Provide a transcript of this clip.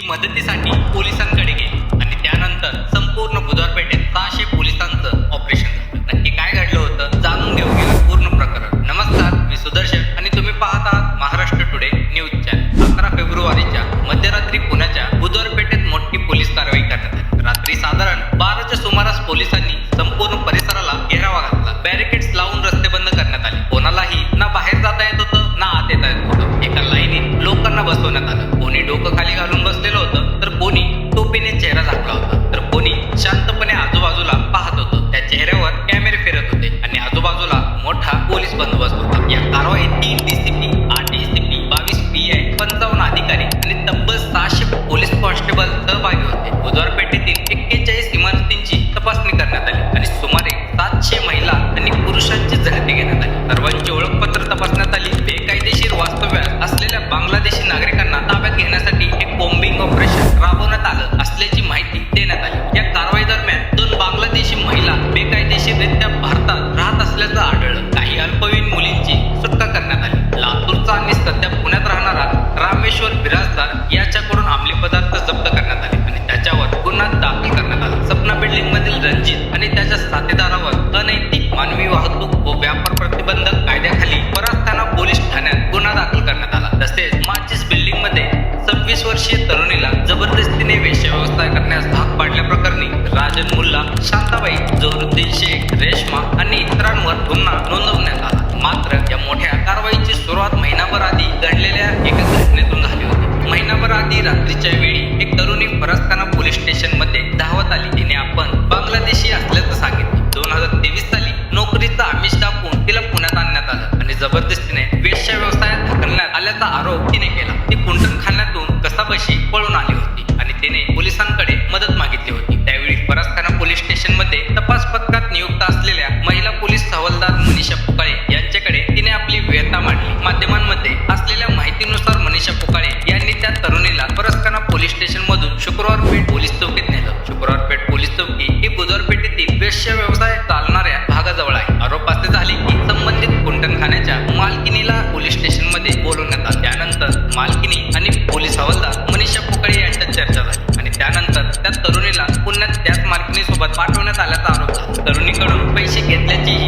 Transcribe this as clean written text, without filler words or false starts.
मदतीसाठी पोलिसांकडे गेली आणि त्यानंतर संपूर्ण बुधवारपेठेत 600 पोलिसांचं ऑपरेशन झालं. नक्की काय घडलं होतं जाणून घेऊ गेलं पूर्ण प्रकरण. नमस्कार, मी सुदर्शन आणि तुम्ही पाहत आहात महाराष्ट्र टुडे न्यूज चॅनल. 11 फेब्रुवारीच्या मध्यरात्री पुण्याच्या बुधवारपेठेत मोठी पोलीस कारवाई करण्यात आली. रात्री साधारण 12च्या सुमारास पोलिसांनी संपूर्ण परिसराला घेरावा घातला. बॅरिकेड्स लावून रस्ते बंद करण्यात आले. कोणालाही ना बाहेर जाता येत होतं ना आत येता येत होतं. एका लाईनीत लोकांना बसवण्यात आलं. कोणी डोकं खाली घालून बसलेलं होतं तर कोणी टोपीने चेहरा झाकला होता तर कोणी शांतपणे आजूबाजूला पाहत होतं. त्या चेहऱ्यावर कॅमेरे फिरत होते आणि आजूबाजूला मोठा पोलीस बंदोबस्त होता. या कारवाईत 3 डीसीपी, 8 डीसीपी, 22 पीआय, 55 अधिकारी आणि तब्बल 600 पोलीस कॉन्स्टेबल सहभागी होते. बुधवारपेठेतील 41 इमारतींची तपासणी करण्यात आली आणि सुमारे 700 महिला आणि पुरुषांची झडती घेण्यात आली. सर्वांची ओळखपत्र तपासण्यात आली. बेकायदेशीर वास्तव्यात असलेल्या बांगलादेशी नागरिकांना ताब्यात घेण्यासाठी एक कोम्बिंग ऑपरेशन राबवण्यात आलं असल्याची माहिती देण्यात आली. या कारवाई दरम्यान 2 बांगलादेशी महिला बेकायदेशीररित्या भारतात राहत असल्याचं आढळलं. काही अल्पवयीन मुलींची सुटका करण्यात आली. लातूरचा आणि सध्या पुण्यात राहणारा रामेश्वर बिराजदार याच्याकडून अंमली पदार्थ जप्त करण्यात आले आणि त्याच्यावर गुन्हा दाखल करण्यात आला. सपना बिल्डिंग मधील रणजित आणि त्याच्या साथीदारावर अनैतिक मानवी वाहतूक व व्यापार प्रतिबंधक कायद्याखाली परास्थाना पोलीस ठाण्यात गुन्हा दाखल करण्यात आला. तसेच माचिस बिल्डिंग मध्ये 26 वर्षीय तरुणीला जबरदस्तीने वेश्याव्यवस्था करण्यास भाग पाडल्याप्रकरणी राजन मुल्ला, शांताबाई, जोहरुद्दीन शेख, रेश्मा आणि इतरांवर गुन्हा नोंदवण्यात आला. मात्र या मोठ्या कारवाईची सुरुवात महिनाभर आधी घडलेल्या एका घटनेतून झाली होती. महिनाभर आधी रात्रीच्या वेळी एक तरुणी फरसखाना पोलीस स्टेशन मध्ये धावत आली. तिने आपण बांगलादेशी असल्याचं सांगितलं. 2023 साली नोकरीचा आमिष दाखवून तिला पुण्यात आणण्यात आलं आणि जबरदस्तीने वेश्या व्यवसायात ढकलण्यात आल्याचा आरोप तिने केला. ती कुंटणखान्यातून कसाबशी पळून आली होती आणि तिने पोलिसांकडे मदत मागितली होती. त्यावेळी फरसखाना पोलीस स्टेशन मध्ये तपास पथकात नियुक्त असलेल्या महिला पोलीस हवालदार मनीषा पुकाळे यांच्याकडे तिने आपली व्यथा मांडली. माध्यमांमध्ये असलेल्या माहितीनुसार मनीषा पुकाळे यांनी त्या तरुणीला फरसखाना पोलीस स्टेशन मधून शुक्रवार पेठ पोलीस चौकीत नेलं. शुक्रवार पेठ पोलीस चौकी ही बुधवारपेठेतील वेश्या व्यवसाय चालणाऱ्या भागाजवळ आहे. आरोप असे झाले की संबंधित कुंटणखान्याच्या मालकीनीला पोलीस स्टेशन मध्ये बोलवण्यात आले. त्यानंतर मालकीनी आणि पोलीस हवालदार मनीषा पुकाळे यांच्यात चर्चा झाली आणि त्यानंतर त्या तरुणीला पुण्यात त्याच मालकीनीसोबत पाठवण्यात आल्याचा आरोप झाला. तरुणीकडून पैसे घेतल्याची